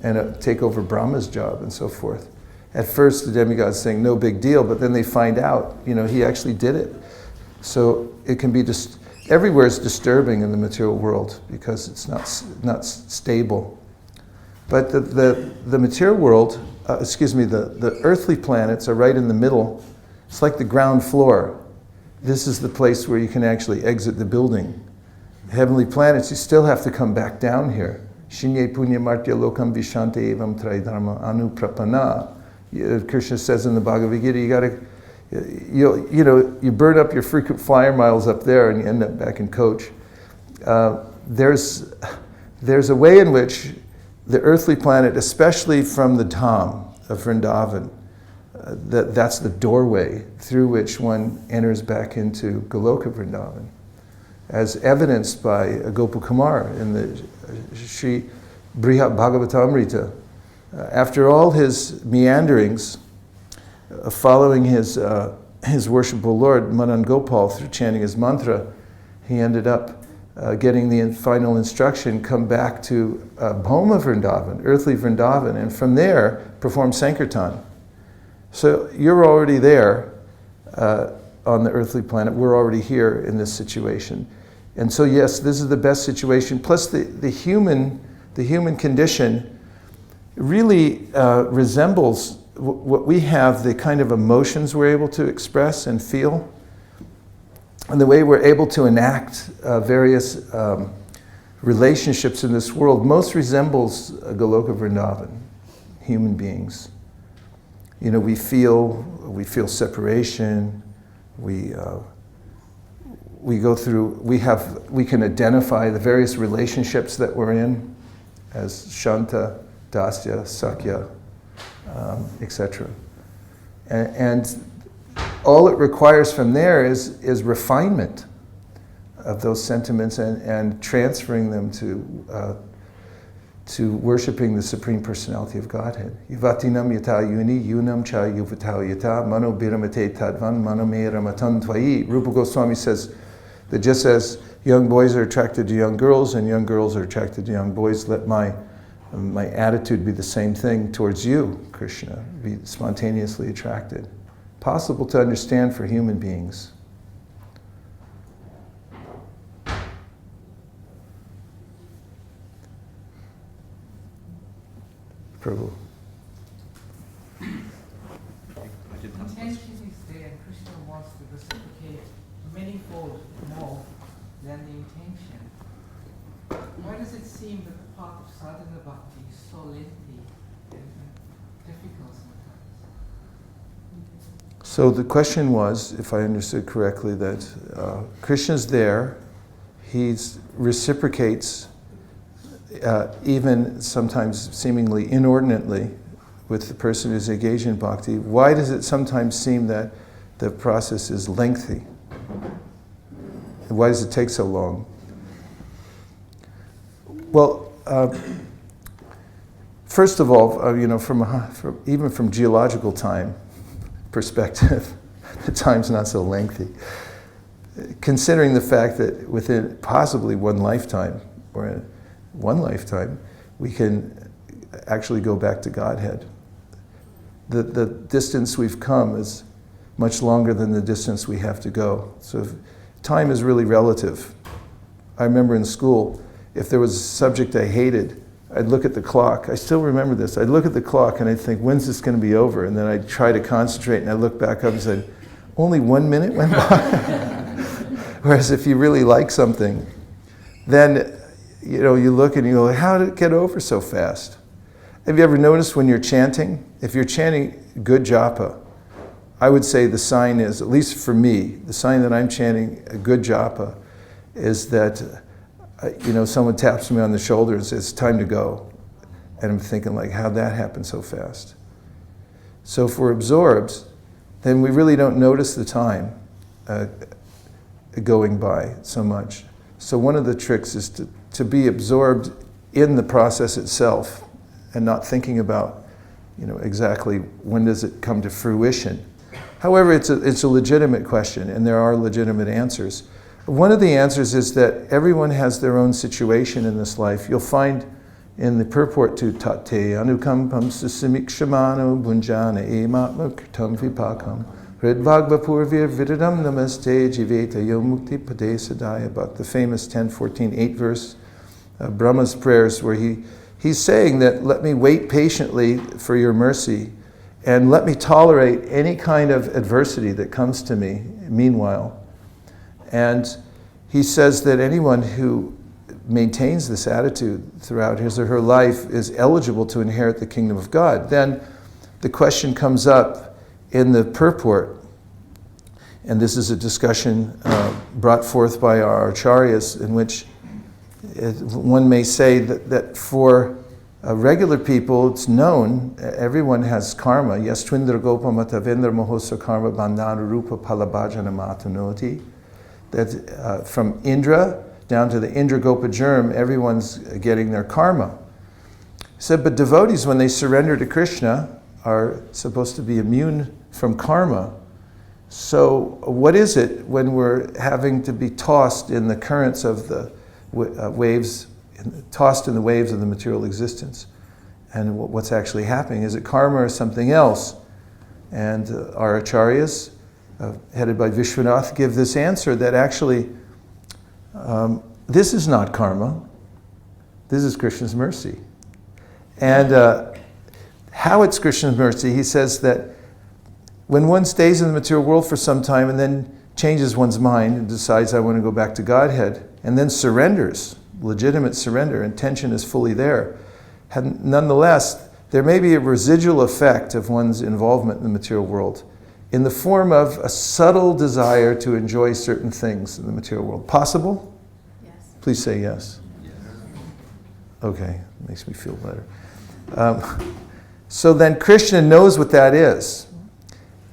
and take over Brahma's job and so forth. At first, the demigods saying no big deal, but then they find out, he actually did it. So it can be everywhere is disturbing in the material world because it's not stable. But the material world, the earthly planets are right in the middle. It's like the ground floor. This is the place where you can actually exit the building. Heavenly planets, you still have to come back down here. Shinye punya martya lokam vishante evam traidharma anuprapana. Krishna says in the Bhagavad Gita, you burn up your frequent flyer miles up there and you end up back in coach. There's a way in which the earthly planet, especially from the Dham of Vrindavan, that's the doorway through which one enters back into Goloka Vrindavan, as evidenced by Gopakumar in the Sri Brihat Bhagavatamrita. After all his meanderings, following his worshipful Lord, Madan Gopal, through chanting his mantra, he ended up getting the final instruction, come back to Bhoma Vrindavan, earthly Vrindavan, and from there perform Sankirtan. So you're already there on the earthly planet. We're already here in this situation. And so yes, this is the best situation. Plus the human condition really resembles what we have, the kind of emotions we're able to express and feel, and the way we're able to enact various relationships in this world most resembles Goloka Vrindavan, human beings. You know, we feel separation, we go through, we can identify the various relationships that we're in as Shanta, Dasya, Sakya, etc. And all it requires from there is refinement of those sentiments and transferring them to worshiping the Supreme Personality of Godhead. Yuvatinam yata yuni yunam cha yuvatao yata mano biramate tadvan mano me ramatan tvayi. Rupa Goswami says that just as young boys are attracted to young girls and young girls are attracted to young boys, let my attitude be the same thing towards you, Krishna, be spontaneously attracted. Possible to understand for human beings. Prabhu. Intention is there, Krishna wants to reciprocate manyfold more than the intention. Why does it seem that the path of sadhana bhakti is so lengthy and difficult sometimes? So the question was, if I understood correctly, that Krishna's there, he reciprocates even sometimes seemingly inordinately with the person who's engaged in bhakti. Why does it sometimes seem that the process is lengthy? And why does it take so long? Well, first of all, even from geological time perspective, the time's not so lengthy. Considering the fact that within possibly one lifetime, we can actually go back to Godhead. The distance we've come is much longer than the distance we have to go. So time is really relative. I remember in school, if there was a subject I hated, I'd look at the clock. I still remember this. I'd look at the clock and I'd think, when's this going to be over? And then I'd try to concentrate and I'd look back up and say, only 1 minute went by? Whereas if you really like something, then you look and you go, how did it get over so fast? Have you ever noticed when you're chanting? If you're chanting good japa, I would say the sign is, at least for me, the sign that I'm chanting a good japa is that someone taps me on the shoulder and says, it's time to go. And I'm thinking, like, how'd that happen so fast? So if we're absorbed, then we really don't notice the time going by so much. So one of the tricks is to be absorbed in the process itself and not thinking about, exactly when does it come to fruition. However, it's a legitimate question, and there are legitimate answers. One of the answers is that everyone has their own situation in this life. You'll find in the purport to Tate Anukampam Susimikshamano Bunjana Ematma Kritam Vipakam Hridvagbapurvir Vidadam Namaste Jiveta Yomukti Pade Sadaya Bhakt, the famous 10:14-8 verse, Brahma's prayers, where he's saying that let me wait patiently for your mercy and let me tolerate any kind of adversity that comes to me meanwhile. And he says that anyone who maintains this attitude throughout his or her life is eligible to inherit the kingdom of God. Then the question comes up in the purport, and this is a discussion brought forth by our acharyas, in which one may say that for regular people, it's known, everyone has karma. Yes, Twindra Gopa Matavendra Mahosa Karma Bandhana Rupa Palabhajana Matanoti. That from Indra down to the Indra Gopa germ, everyone's getting their karma. He said, but devotees, when they surrender to Krishna, are supposed to be immune from karma. So what is it when we're having to be tossed in the currents of the waves, tossed in the waves of the material existence? And what's actually happening? Is it karma or something else? And our acharyas, headed by Vishwanath, give this answer that actually this is not karma. This is Krishna's mercy. And how it's Krishna's mercy, he says that when one stays in the material world for some time and then changes one's mind and decides I want to go back to Godhead, and then surrenders, legitimate surrender, intention is fully there, nonetheless, there may be a residual effect of one's involvement in the material world in the form of a subtle desire to enjoy certain things in the material world. Possible? Yes. Please say yes. Yes. Okay, makes me feel better. So then Krishna knows what that is.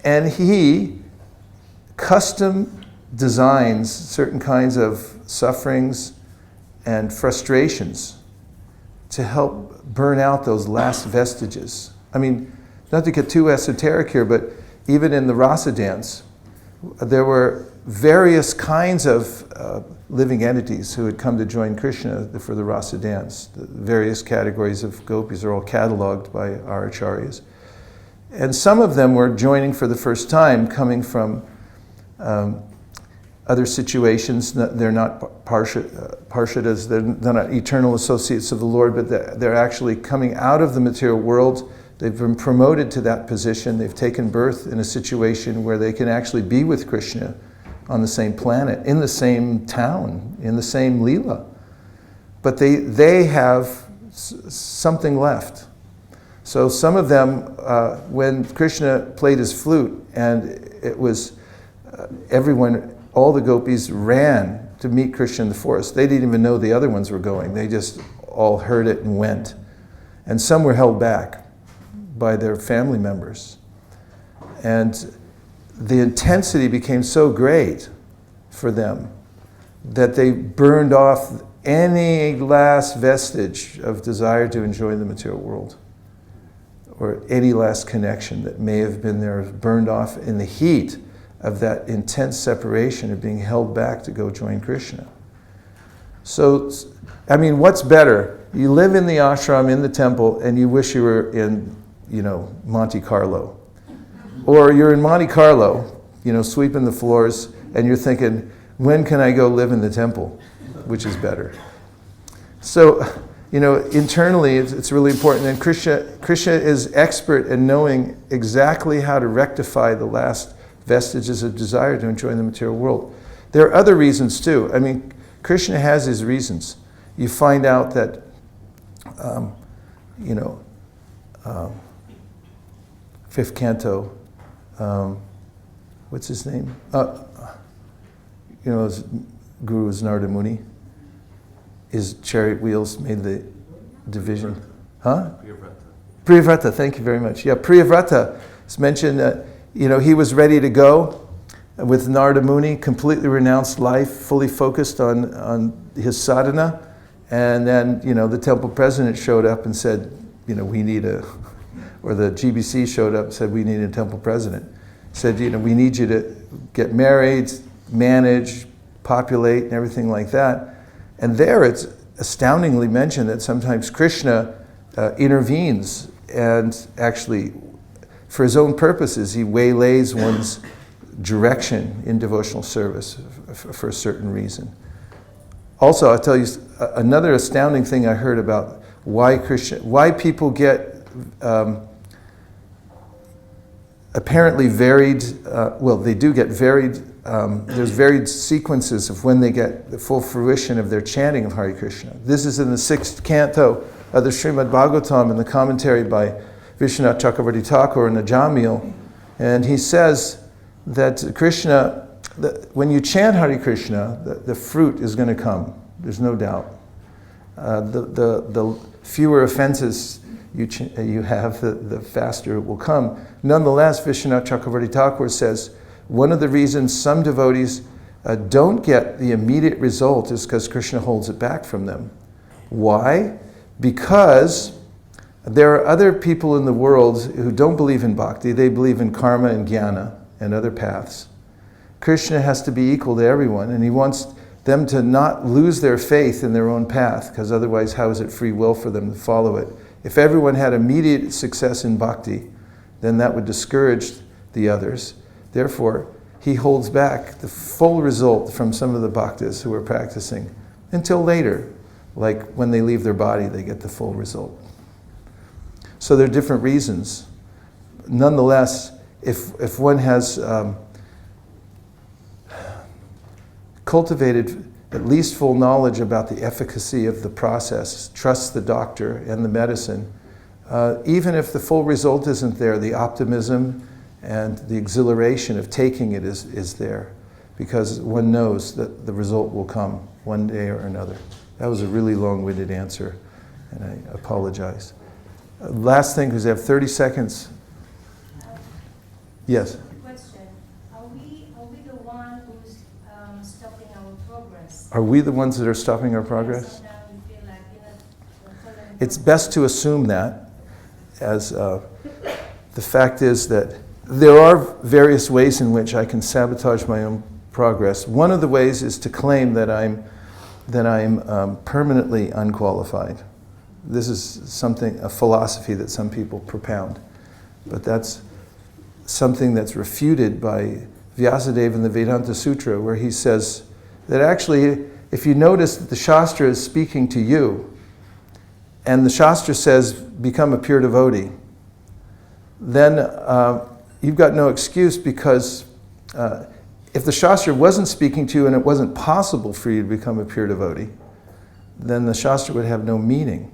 And he custom designs certain kinds of sufferings and frustrations to help burn out those last vestiges. I mean, not to get too esoteric here, but even in the rasa dance, there were various kinds of living entities who had come to join Krishna for the rasa dance. The various categories of gopis are all cataloged by our acharyas. And some of them were joining for the first time, coming from other situations. They're not parshadas, they're not eternal associates of the Lord, but they're actually coming out of the material world. They've been promoted to that position. They've taken birth in a situation where they can actually be with Krishna on the same planet, in the same town, in the same Leela. But they have something left. So some of them, when Krishna played his flute, and it was everyone, all the gopis ran to meet Krishna in the forest. They didn't even know the other ones were going. They just all heard it and went. And some were held back by their family members. And the intensity became so great for them that they burned off any last vestige of desire to enjoy the material world, or any last connection that may have been there, burned off in the heat of that intense separation of being held back to go join Krishna. So, I mean, what's better? You live in the ashram, in the temple, and you wish you were in, Monte Carlo. Or you're in Monte Carlo, sweeping the floors, and you're thinking, when can I go live in the temple? Which is better? So, internally it's really important. And Krishna is expert in knowing exactly how to rectify the last vestiges of desire to enjoy the material world. There are other reasons too. I mean, Krishna has his reasons. You find out that, fifth canto, what's his name? His guru is Narada Muni. His chariot wheels made the division. Huh? Priyavrata, thank you very much. Yeah, Priyavrata is mentioned that, he was ready to go with Narada Muni, completely renounced life, fully focused on his sadhana. And then, the temple president showed up and said, we need or the GBC showed up and said, we need a temple president. Said, we need you to get married, manage, populate, and everything like that. And there it's astoundingly mentioned that sometimes Krishna intervenes and actually, for his own purposes, he waylays one's direction in devotional service for a certain reason. Also, I'll tell you another astounding thing I heard about why people get apparently varied, they do get varied, there's varied sequences of when they get the full fruition of their chanting of Hare Krishna. This is in the 6th canto of the Cc.Madhya.1.152-161 in the commentary by Vishwanath Chakravarti Thakur and Ajamil. And he says that Krishna, when you chant Hare Krishna, the fruit is going to come. There's no doubt. the fewer offenses you have, the faster it will come. Nonetheless, Vishwanath Chakravarti Thakur says, one of the reasons some devotees don't get the immediate result is because Krishna holds it back from them. Why? Because there are other people in the world who don't believe in bhakti. They believe in karma and jnana and other paths. Krishna has to be equal to everyone, and he wants them to not lose their faith in their own path, because otherwise how is it free will for them to follow it? If everyone had immediate success in bhakti, then that would discourage the others. Therefore, he holds back the full result from some of the bhaktas who are practicing until later, like when they leave their body, they get the full result. So there are different reasons. Nonetheless, if one has cultivated at least full knowledge about the efficacy of the process, trusts the doctor and the medicine, even if the full result isn't there, the optimism and the exhilaration of taking it is there, because one knows that the result will come one day or another. That was a really long-winded answer, and I apologize. Last thing, because I have 30 seconds. Yes? Question. Are we the one who's stopping our progress? Are we the ones that are stopping our progress? Sometimes we feel like, we're following It's best to assume that, as the fact is that there are various ways in which I can sabotage my own progress. One of the ways is to claim that I'm permanently unqualified. This is a philosophy that some people propound, but that's something that's refuted by Vyasadeva in the Vedanta Sutra, where he says that actually, if you notice that the Shastra is speaking to you, and the Shastra says, become a pure devotee, then you've got no excuse, because if the Shastra wasn't speaking to you and it wasn't possible for you to become a pure devotee, then the Shastra would have no meaning.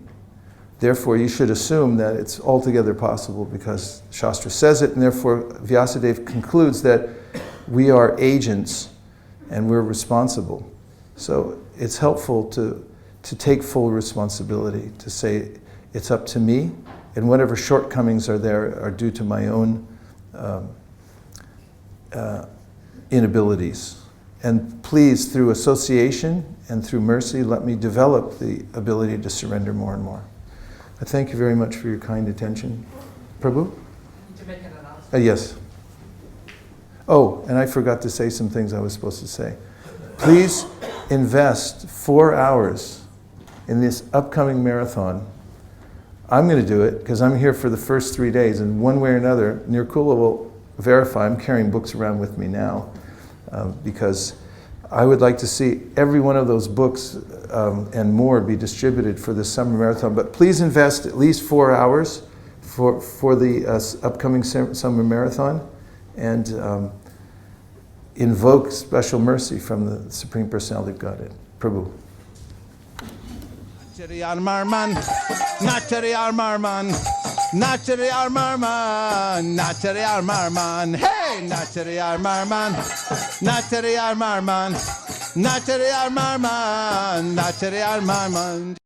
Therefore, you should assume that it's altogether possible because Shastra says it, and therefore Vyasadeva concludes that we are agents and we're responsible. So it's helpful to take full responsibility, to say it's up to me, and whatever shortcomings are there are due to my own inabilities. And please, through association and through mercy, let me develop the ability to surrender more and more. I thank you very much for your kind attention. Prabhu? To make an announcement. Yes. Oh, and I forgot to say some things I was supposed to say. Please invest 4 hours in this upcoming marathon. I'm going to do it because I'm here for the first 3 days, and one way or another, Nirkula will verify. I'm carrying books around with me now because I would like to see every one of those books and more be distributed for the summer marathon. But please invest at least 4 hours for the upcoming summer marathon, and invoke special mercy from the Supreme Personality of Godhead. Prabhu. Nachari Marman, Nachari Marman, Nachari Marman, Nachari Marman, hey, Nachari Marman, Nachari Marman, Nachari Marman, Nachari Marman.